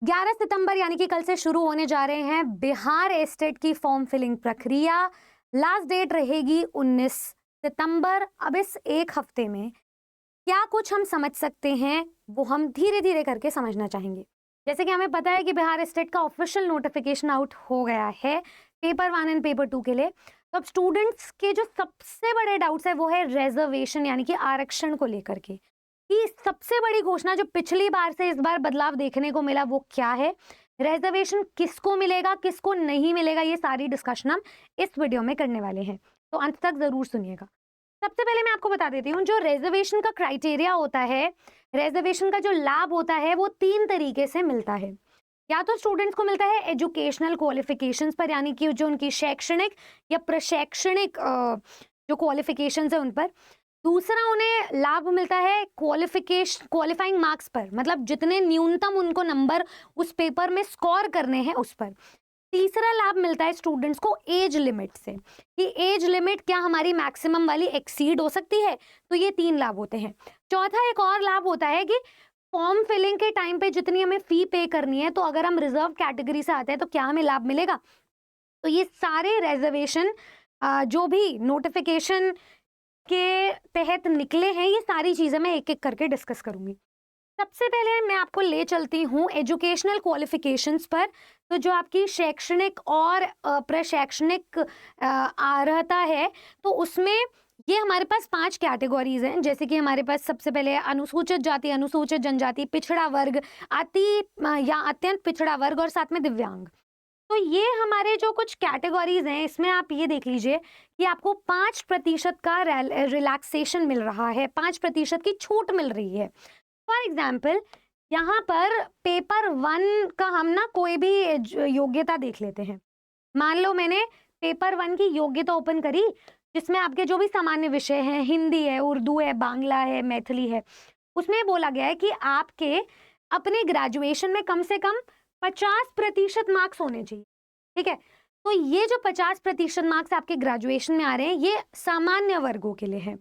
11 सितंबर यानी कि कल से शुरू होने जा रहे हैं बिहार एस्टेट की फॉर्म फिलिंग प्रक्रिया। लास्ट डेट रहेगी 19 सितंबर। अब इस एक हफ्ते में क्या कुछ हम समझ सकते हैं वो हम धीरे धीरे करके समझना चाहेंगे। जैसे कि हमें पता है कि बिहार स्टेट का ऑफिशियल नोटिफिकेशन आउट हो गया है पेपर 1 एंड पेपर 2 के लिए। तो अब स्टूडेंट्स के जो सबसे बड़े डाउट्स है वो है रिजर्वेशन यानी कि आरक्षण को लेकर के, कि सबसे बड़ी घोषणा जो पिछली बार से इस बार बदलाव देखने को मिला वो क्या है, रिजर्वेशन किसको मिलेगा किसको नहीं मिलेगा, ये सारी डिस्कशन हम इस वीडियो में करने वाले हैं, तो अंत तक जरूर सुनिएगा। सबसे पहले मैं आपको बता देती हूँ जो रिजर्वेशन का क्राइटेरिया होता है, रिजर्वेशन का जो लाभ होता है वो 3 तरीके से मिलता है। या तो स्टूडेंट्स को मिलता है एजुकेशनल क्वालिफिकेशंस पर, यानी कि जो उनकी शैक्षणिक या प्रशैक्षणिक जो क्वालिफिकेशंस है उन पर। दूसरा उन्हें लाभ मिलता है क्वालिफाइंग मार्क्स पर, मतलब जितने न्यूनतम उनको नंबर उस पेपर में स्कोर करने हैं उस पर। तीसरा लाभ मिलता है स्टूडेंट्स को एज लिमिट से, कि एज लिमिट क्या हमारी मैक्सिमम वाली एक्सीड हो सकती है, तो ये 3 लाभ होते हैं। चौथा एक और लाभ होता है कि फॉर्म फिलिंग के टाइम पे जितनी हमें फी पे करनी है, तो अगर हम रिजर्व कैटेगरी से आते हैं तो क्या हमें लाभ मिलेगा। तो ये सारे रिजर्वेशन जो भी नोटिफिकेशन के तहत निकले हैं, ये सारी चीजें मैं एक एक करके डिस्कस करूंगी। सबसे पहले मैं आपको ले चलती हूँ एजुकेशनल क्वालिफिकेशंस पर। तो जो आपकी शैक्षणिक और प्रशैक्षणिक अर्हता है, तो उसमें ये हमारे पास 5 कैटेगरीज हैं। जैसे कि हमारे पास सबसे पहले अनुसूचित जाति, अनुसूचित जनजाति, पिछड़ा वर्ग, या अत्यंत पिछड़ा वर्ग और साथ में दिव्यांग। तो ये हमारे जो कुछ कैटेगरीज हैं, इसमें आप ये देख लीजिए कि आपको 5% का रिलैक्सेशन मिल रहा है, 5% की छूट मिल रही है। फॉर एग्जाम्पल यहाँ पर पेपर 1 का हम ना कोई भी योग्यता देख लेते हैं। मान लो मैंने पेपर 1 की योग्यता ओपन करी, जिसमें आपके जो भी सामान्य विषय हैं, हिंदी है, उर्दू है, बांग्ला है, मैथिली है, उसमें बोला गया है कि आपके अपने ग्रेजुएशन में कम से कम 50% मार्क्स होने चाहिए। ठीक है, तो ये जो 50% मार्क्स आपके ग्रेजुएशन में आ रहे हैं, ये सामान्य वर्गों के लिए है।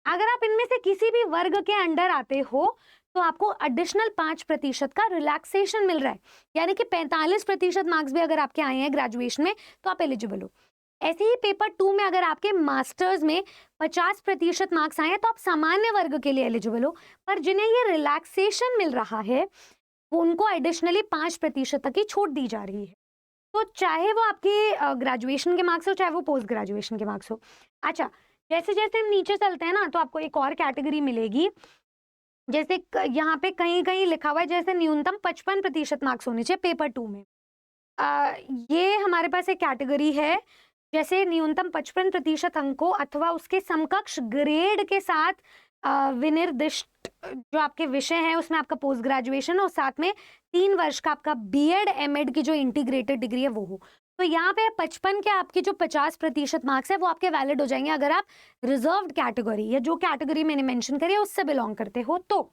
अगर आप इनमें से किसी भी वर्ग के अंडर आते हो तो आपको एडिशनल 5% का रिलैक्सेशन मिल रहा है, यानी कि 45% मार्क्स भी अगर आपके आए हैं ग्रेजुएशन में तो आप एलिजिबल हो। ऐसे ही पेपर 2 में अगर आपके मास्टर्स में 50% मार्क्स आए हैं तो आप सामान्य वर्ग के लिए एलिजिबल हो, पर जिन्हें ये रिलैक्सेशन मिल रहा है वो उनको एडिशनली 5% तक की छूट दी जा रही है। तो चाहे वो आपके ग्रेजुएशन के मार्क्स हो, चाहे वो पोस्ट ग्रेजुएशन के मार्क्स हो। अच्छा, जैसे जैसे हम नीचे चलते हैं ना, तो आपको एक और कैटेगरी मिलेगी। जैसे यहाँ पे कहीं कहीं लिखा हुआ है जैसे न्यूनतम 55% मार्क्स होने चाहिए पेपर 2 में। ये हमारे पास एक कैटेगरी है, जैसे न्यूनतम 55% अंकों अथवा उसके समकक्ष ग्रेड के साथ विनिर्दिष्ट जो आपके विषय हैं उसमें आपका पोस्ट ग्रेजुएशन और साथ में 3 वर्ष का आपका बीएड एमएड की जो इंटीग्रेटेड डिग्री है वो हो। तो यहाँ पे 55 के आपके जो 50% मार्क्स है वो आपके वैलिड हो जाएंगे अगर आप रिजर्व्ड कैटेगरी या जो कैटेगरी मैंने मेंशन करी है उससे बिलोंग करते हो। तो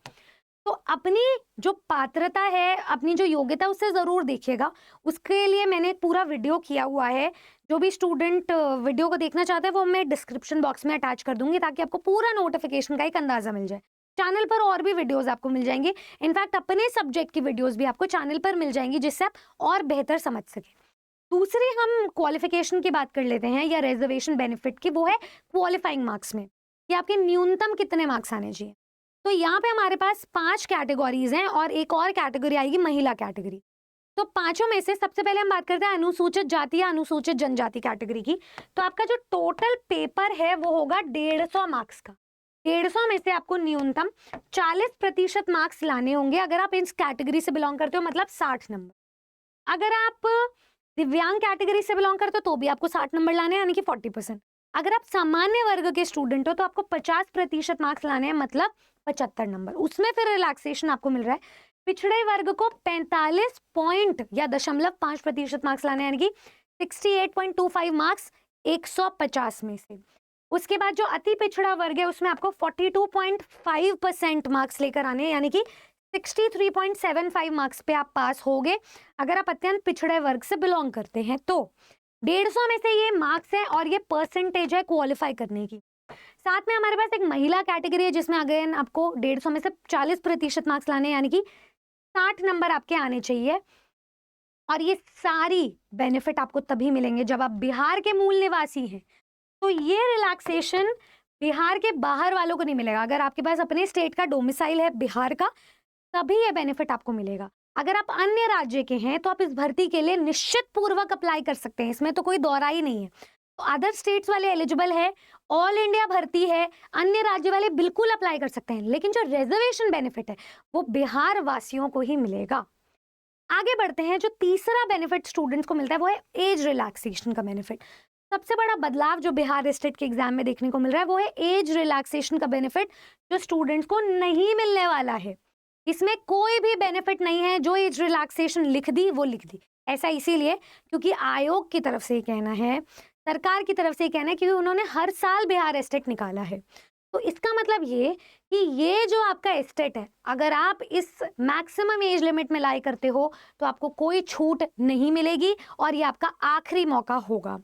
अपनी जो पात्रता है, अपनी जो योग्यता, उससे ज़रूर देखिएगा। उसके लिए मैंने एक पूरा वीडियो किया हुआ है। जो भी स्टूडेंट वीडियो को देखना चाहते हैं वो मैं डिस्क्रिप्शन बॉक्स में अटैच कर दूंगी, ताकि आपको पूरा नोटिफिकेशन का एक अंदाजा मिल जाए। चैनल पर और भी वीडियोस आपको मिल जाएंगे, इनफैक्ट अपने सब्जेक्ट की वीडियोस भी आपको चैनल पर मिल जाएंगी, जिससे आप और बेहतर समझ सकें। दूसरी हम क्वालिफिकेशन की बात कर लेते हैं या रिजर्वेशन बेनिफिट की, वो है क्वालिफाइंग मार्क्स में कि आपके न्यूनतम कितने मार्क्स आने चाहिए। तो यहाँ पे हमारे पास 5 कैटेगरीज हैं और एक और कैटेगरी आएगी महिला कैटेगरी। तो पांचों में से सबसे पहले हम बात करते हैं अनुसूचित जाति या अनुसूचित जनजाति कैटेगरी की। तो आपका जो टोटल पेपर है वो होगा 150 मार्क्स का। 150 में से आपको न्यूनतम 40% मार्क्स लाने होंगे अगर आप इस कैटेगरी से बिलोंग करते हो, मतलब 60 नंबर। अगर आप दिव्यांग कैटेगरी से बिलोंग करते हो तो भी आपको 60 नंबर लाने हैं, यानी कि 40%। अगर आप सामान्य वर्ग के स्टूडेंट हो तो आपको 50% मार्क्स लाने हैं, मतलब 75 नंबर। उसमें फिर रिलैक्सेशन आपको मिल रहा है। पिछड़े वर्ग को 45 पॉइंट या 0.5% मार्क्स लाने हैं, यानी कि 68.25 मार्क्स 150 में से। उसके बाद जो अति पिछड़ा वर्ग है उसमें आपको 42.5% मार्क्स लेकर आने हैं, यानी कि 63.75 मार्क्स पे आप पास होगे अगर आप अत्यंत पिछड़े वर्ग से बिलोंग करते हैं। तो 150 में से ये मार्क्स है और ये परसेंटेज है क्वालिफाई करने की। साथ में हमारे पास एक महिला कैटेगरी है जिसमें अगेन आपको 150 में से 40% मार्क्स लाने हैं, यानी कि 60 नंबर आपके आने चाहिए। और ये सारी बेनिफिट आपको तभी मिलेंगे जब आप बिहार के मूल निवासी हैं। तो ये रिलैक्सेशन बिहार के बाहर वालों को नहीं मिलेगा। अगर आपके पास अपने स्टेट का डोमिसाइल है बिहार का, तभी ये बेनिफिट आपको मिलेगा। अगर आप अन्य राज्य के हैं तो आप इस भर्ती के लिए निश्चित पूर्वक अप्लाई कर सकते हैं, इसमें तो कोई दौरा ही नहीं है। तो अदर स्टेट्स वाले एलिजिबल है, ऑल इंडिया भर्ती है, अन्य राज्य वाले बिल्कुल अप्लाई कर सकते हैं, लेकिन जो रिजर्वेशन बेनिफिट है वो बिहार वासियों को ही मिलेगा। आगे बढ़ते हैं। जो तीसरा बेनिफिट स्टूडेंट्स को मिलता है वो है एज रिलैक्सेशन का बेनिफिट। सबसे बड़ा बदलाव जो बिहार स्टेट के एग्जाम में देखने को मिल रहा है वो है एज रिलैक्सेशन का बेनिफिट, जो स्टूडेंट्स को नहीं मिलने वाला है। इसमें कोई भी बेनिफिट नहीं है। जो एज रिलैक्सेशन लिख दी वो लिख दी। ऐसा इसीलिए क्योंकि आयोग की तरफ से कहना है, सरकार की तरफ से कहना है, क्योंकि उन्होंने हर साल बिहार स्टेट निकाला है। तो इसका मतलब ये कि ये जो आपका एस्टेट है, अगर आप इस मैक्सिमम एज लिमिट में लाई करते हो तो आपको कोई छूट नहीं मिलेगी और ये आपका आखिरी मौका होगा।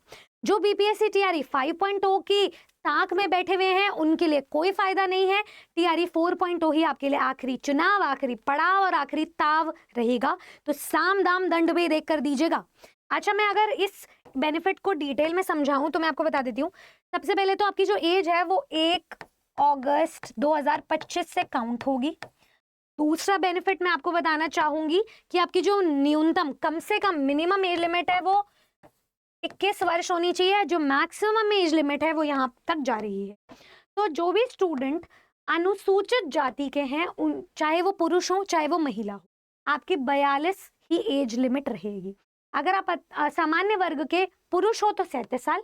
जो बीपीएससी टीआरई 5.0 की ताक में बैठे हुए हैं उनके लिए कोई फायदा नहीं है। टीआरई 4.0 ही आपके लिए आखिरी चुनाव, आखिरी पड़ाव और आखिरी ताव रहेगा। तो साम दाम दंड भी देख कर दीजिएगा। अच्छा, मैं अगर इस बेनिफिट को डिटेल में समझाऊं तो मैं आपको बता देती हूँ। सबसे पहले तो आपकी जो एज है वो 1 अगस्त 2025 से काउंट होगी। दूसरा बेनिफिट मैं आपको बताना चाहूंगी कि आपकी जो न्यूनतम, कम से कम मिनिमम एज लिमिट है वो 21 वर्ष होनी चाहिए। जो मैक्सिमम एज लिमिट है वो यहाँ तक जा रही है। तो जो भी स्टूडेंट अनुसूचित जाति के हैं, उन चाहे वो पुरुष हो चाहे वो महिला हो, आपकी 42 ही एज लिमिट रहेगी। अगर आप सामान्य वर्ग के पुरुष हो तो 37 साल,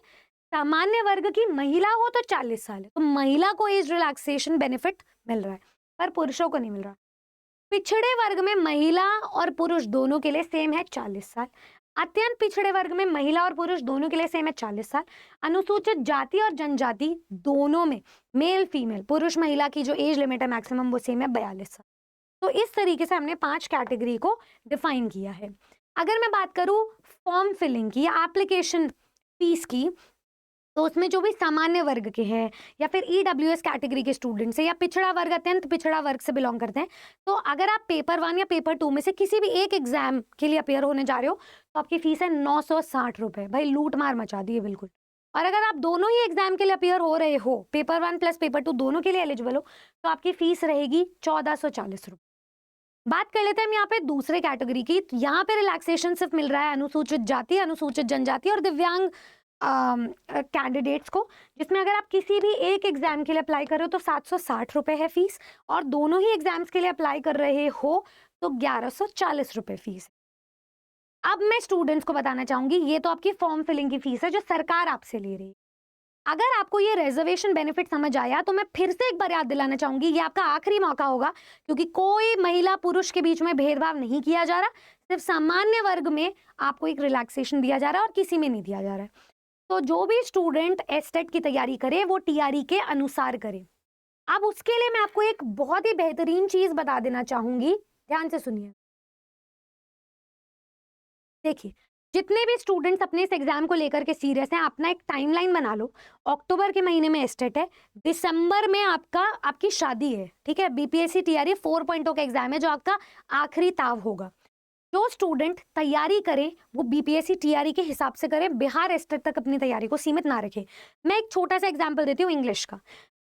सामान्य वर्ग की महिला हो तो 40 साल है। तो महिला को एज रिलैक्सेशन बेनिफिट मिल रहा है पर पुरुषों को नहीं मिल रहा। पिछड़े वर्ग में महिला और पुरुष दोनों के लिए सेम है 40 साल। अत्यंत पिछड़े वर्ग में महिला और पुरुष दोनों के लिए सेम है 40 साल। अनुसूचित जाति और जनजाति दोनों में मेल फीमेल, पुरुष महिला की जो एज लिमिट है मैक्सिमम वो सेम है 42 साल। तो इस तरीके से हमने 5 कैटेगरी को डिफाइन किया है। अगर मैं बात करूं फॉर्म फिलिंग की या एप्लीकेशन फीस की, तो उसमें जो भी सामान्य वर्ग के हैं या फिर ईडब्ल्यूएस कैटेगरी के स्टूडेंट्स हैं या पिछड़ा वर्ग, अत्यंत पिछड़ा वर्ग से बिलोंग करते हैं, तो अगर आप पेपर 1 या पेपर 2 में से किसी भी एक एग्जाम के लिए अपेयर होने जा रहे हो तो आपकी फीस है 960 रुपये। भाई लूट मार मचा दी है बिल्कुल। और अगर आप दोनों ही एग्जाम के लिए अपेयर हो रहे हो, पेपर 1 प्लस पेपर 2 दोनों के लिए एलिजिबल हो, तो आपकी फीस रहेगी 1440 रुपये। बात कर लेते हैं हम यहाँ पे दूसरे कैटेगरी की। यहाँ पे रिलैक्सेशन सिर्फ मिल रहा है अनुसूचित जाति, अनुसूचित जनजाति और दिव्यांग कैंडिडेट्स को, जिसमें अगर आप किसी भी एक एग्जाम के लिए अप्लाई कर रहे हो तो 760 रुपये है फीस, और दोनों ही एग्जाम्स के लिए अप्लाई कर रहे हो तो 1140 रुपये फीस। अब मैं स्टूडेंट्स को बताना चाहूंगी, ये तो आपकी फॉर्म फिलिंग की फीस है जो सरकार आपसे ले रही है। अगर आपको ये रिजर्वेशन बेनिफिट समझ आया तो मैं फिर से एक बार याद दिलाना चाहूंगी, ये आपका आखिरी मौका होगा, क्योंकि कोई महिला पुरुष के बीच में भेदभाव नहीं किया जा रहा। सिर्फ सामान्य वर्ग में आपको एक रिलैक्सेशन दिया जा रहा है और किसी में नहीं दिया जा रहा है। तो जो भी स्टूडेंट एस्टेट की तैयारी करे वो टीआरई के अनुसार करे। अब उसके लिए मैं आपको एक बहुत ही बेहतरीन चीज बता देना चाहूंगी, ध्यान से सुनिए। देखिए, जितने भी स्टूडेंट्स अपने इस एग्जाम को लेकर के सीरियस हैं, अपना एक टाइमलाइन बना लो। अक्टूबर के महीने में एस्टेट है, दिसंबर में आपकी शादी है, ठीक है। बीपीएससी टीआरई 4.0 का एग्जाम है जो आपका आखिरी ताव होगा। जो स्टूडेंट तैयारी करें वो बीपीएससी टीआरई के हिसाब से करें, बिहार एस्टेट तक अपनी तैयारी को सीमित ना रखें। मैं एक छोटा सा एग्जांपल देती हूँ इंग्लिश का।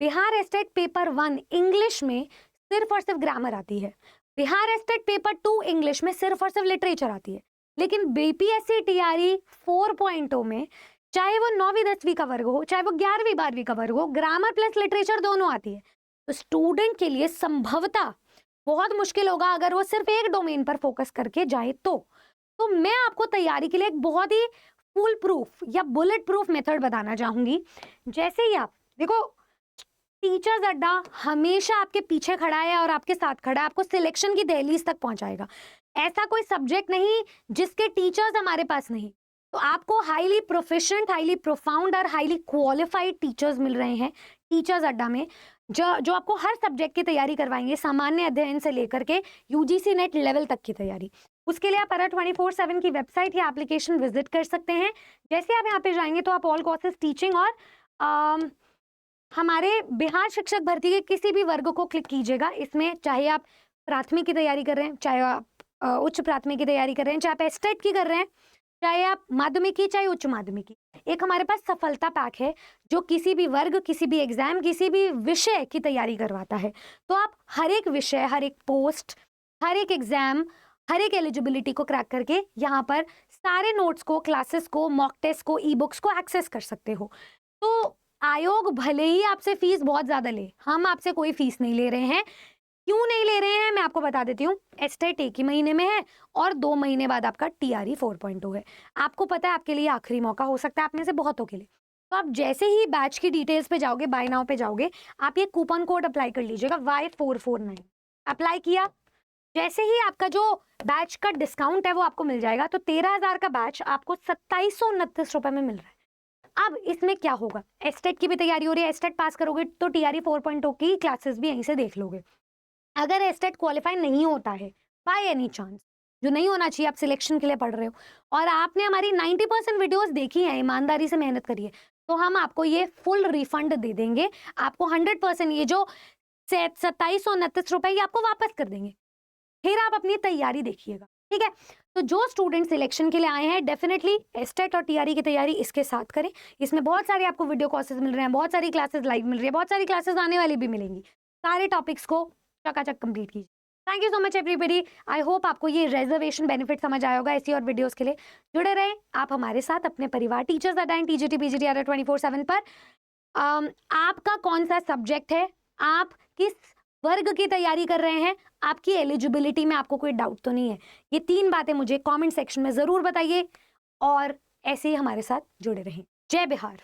बिहार एस्टेट पेपर 1 इंग्लिश में सिर्फ और सिर्फ ग्रामर आती है। बिहार एस्टेट पेपर 2 इंग्लिश में सिर्फ और सिर्फ लिटरेचर आती है। लेकिन बीपीएससी टीआरई 4.0 में चाहे वो 9वीं 10वीं का वर्ग हो, चाहे वो 11वीं 12वीं का वर्ग हो, ग्रामर प्लस लिटरेचर दोनों आती है। तो स्टूडेंट के लिए संभवतः बहुत मुश्किल होगा अगर वो सिर्फ एक डोमेन पर फोकस करके जाए। तो मैं आपको तैयारी के लिए एक बहुत ही फुल प्रूफ या बुलेट प्रूफ मेथड बताना चाहूंगी। जैसे ही आप देखो, टीचर्स अड्डा हमेशा आपके पीछे खड़ा है और आपके साथ खड़ा है, आपको सिलेक्शन की दहलीज तक पहुंचाएगा। ऐसा कोई सब्जेक्ट नहीं जिसके टीचर्स हमारे पास नहीं। तो आपको हाईली प्रोफिशिएंट, हाईली प्रोफाउंड और हाईली क्वालिफाइड टीचर्स मिल रहे हैं टीचर्स अड्डा में, जो आपको हर सब्जेक्ट की तैयारी करवाएंगे, सामान्य अध्ययन से लेकर के यूजीसी नेट लेवल तक की तैयारी। उसके लिए आप अरा 24/7 की वेबसाइट या एप्लीकेशन विजिट कर सकते हैं। जैसे आप यहाँ पे जाएंगे तो आप ऑल कोर्सेज टीचिंग और हमारे बिहार शिक्षक भर्ती के किसी भी वर्ग को क्लिक कीजिएगा। इसमें चाहे आप प्राथमिक की तैयारी कर रहे हैं, चाहे आप उच्च प्राथमिक की तैयारी कर रहे हैं, चाहे आप एस्टेट की कर रहे हैं, चाहे आप माध्यमिक की, चाहे उच्च माध्यमिक की, एक हमारे पास सफलता पैक है जो किसी भी वर्ग, किसी भी एग्जाम, किसी भी विषय की तैयारी करवाता है। तो आप हर एक विषय, हर एक पोस्ट, हर एक एग्जाम, हर एक एलिजिबिलिटी को क्रैक करके यहाँ पर सारे नोट्स को, क्लासेस को, मॉक टेस्ट को, ई बुक्स को एक्सेस कर सकते हो। तो आयोग भले ही आपसे फीस बहुत ज्यादा ले, हम आपसे कोई फीस नहीं ले रहे हैं। क्यों नहीं ले रहे हैं मैं आपको बता देती हूँ। एस्टेट 1 ही महीने में है और 2 महीने बाद आपका TRE 4.0 है। आपको पता है आपके लिए आखिरी मौका हो सकता है आप में से बहुतों के लिए। तो आप जैसे ही बैच की डिटेल्स पे जाओगे, बाय नाउ पे जाओगे, आप ये कूपन कोड अप्लाई कर लीजिएगा Y449। अप्लाई किया, जैसे ही आपका जो बैच का डिस्काउंट है वो आपको मिल जाएगा। तो 13,000 का बैच आपको 2729 रुपए में मिल रहा है। अब इसमें क्या होगा, एस्टेट की भी तैयारी हो रही है, एस्टेट पास करोगे तो TRE 4.0 की क्लासेस भी यहीं से देख लोगे। अगर एस्टेट क्वालिफाई नहीं होता है बाय एनी चांस, जो नहीं होना चाहिए, आप सिलेक्शन के लिए पढ़ रहे हो और आपने हमारी 90% वीडियोस देखी हैं, ईमानदारी से मेहनत करिए, तो हम आपको ये फुल रिफंड दे देंगे। आपको 100% ये जो 2729 रुपए ये आपको वापस कर देंगे। फिर आप अपनी तैयारी देखिएगा, ठीक है। तो जो स्टूडेंट सिलेक्शन के लिए आए हैं, डेफिनेटली एस्टेट और TRE की तैयारी इसके साथ करें। इसमें बहुत सारे आपको वीडियो कोर्सेज मिल रहे हैं, बहुत सारी क्लासेस लाइव मिल रही है, बहुत सारी क्लासेस आने वाली भी मिलेंगी। सारे टॉपिक्स को चकाचक कंप्लीट कीजिए। Thank you so much everybody. I hope आपको ये रिजर्वेशन बेनिफिट समझ आया होगा। ऐसी और वीडियोस के लिए जुड़े रहें आप हमारे साथ, अपने परिवार टीचर्स अडाइन TGT PGT 24/7 पर। आपका कौन सा सब्जेक्ट है, आप किस वर्ग की तैयारी कर रहे हैं, आपकी एलिजिबिलिटी में आपको कोई डाउट तो नहीं है, ये 3 बातें मुझे कमेंट सेक्शन में जरूर बताइए और ऐसे ही हमारे साथ जुड़े रहें। जय बिहार।